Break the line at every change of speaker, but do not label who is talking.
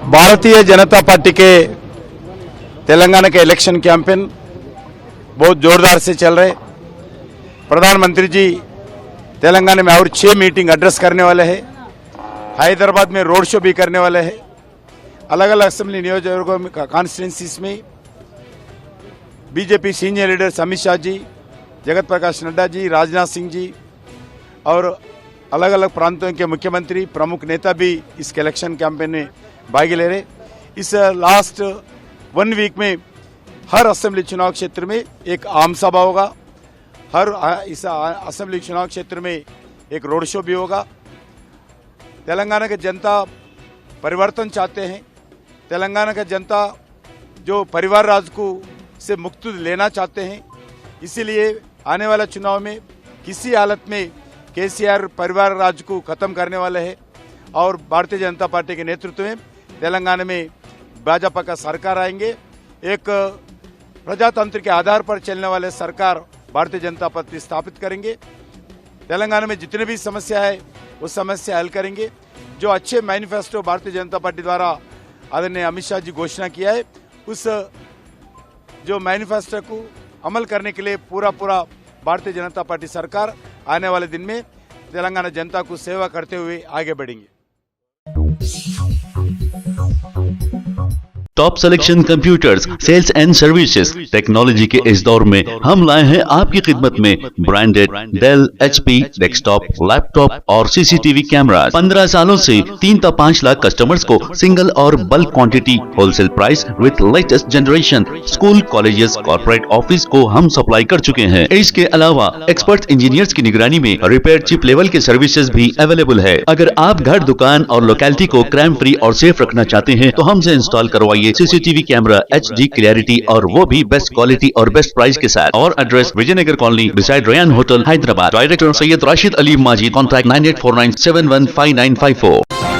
Bharatiya Janata party के तेलंगाना के election campaign बहुत जोरदार से चल रहे। प्रधानमंत्री जी तेलंगाना में और 6 मीटिंग एड्रेस करने वाले हैं। हैदराबाद में रोड शो भी करने वाले हैं। अलग अलग असेंबली नियोजकवर्गों में कॉन्स्टिट्यूंसीज में BJP senior leaders Amit Shah ji, Jagat Prakash Nadda ji, Rajnath Singh ji और अलग अलग प्रांतों के मुख्यमंत्री प्रमुख नेता भी इस इलेक्शन कैंपेन में भाग ले रहे। इस लास्ट 1 वीक में हर असेंबली चुनाव क्षेत्र में एक आम सभा होगा। इस असेंबली चुनाव क्षेत्र में एक रोड शो भी होगा। तेलंगाना की जनता परिवर्तन चाहते हैं। तेलंगाना की जनता जो परिवार राज को से मुक्ति लेना चाहते हैं। इसीलिए आने वाला चुनाव में किसी हालत में केसीआर परिवार राज को खत्म करने वाले हैं और भारतीय जनता पार्टी के नेतृत्व में तेलंगाना में भाजपा का सरकार आएंगे। एक प्रजातंत्र के आधार पर चलने वाले सरकार भारतीय जनता पार्टी स्थापित करेंगे। तेलंगाना में जितने भी समस्या है वो समस्या हल करेंगे। जो अच्छे मैनिफेस्टो भारतीय जनता पार्टी द्वारा आदरणीय अमित शाह जी घोषणा किया है, उस जो मैनिफेस्टो को अमल करने के लिए पूरा भारतीय जनता पार्टी सरकार आने वाले दिन में तेलंगाना जनता को सेवा करते हुए आगे बढ़ेंगे।
Top selection computers, sales and services. Technology के इस दौर में हम लाए हैं आपकी खिदमत में branded Dell, HP, desktop, laptop और सीसीटीवी कैमरा। 15 सालों से 3 से 5 लाख कस्टमर्स को सिंगल और bulk quantity wholesale price with latest generation. School, colleges, corporate office को हम सप्लाई कर चुके हैं। इसके अलावा एक्सपर्ट इंजीनियर्स की निगरानी में रिपेयर चिप लेवल के सर्विसेज भी अवेलेबल है। अगर आप घर, दुकान और लोकेलिटी को क्राइम फ्री और सेफ रखना चाहते हैं तो हमसे इंस्टॉल करवाइए सीसीटीवी कैमरा, HD क्लैरिटी और वो भी बेस्ट क्वालिटी और बेस्ट प्राइस के साथ। और address Vijaynagar colony beside Ryan hotel, Hyderabad. Director Syed Rashid Ali Majid. Contact 9849715954।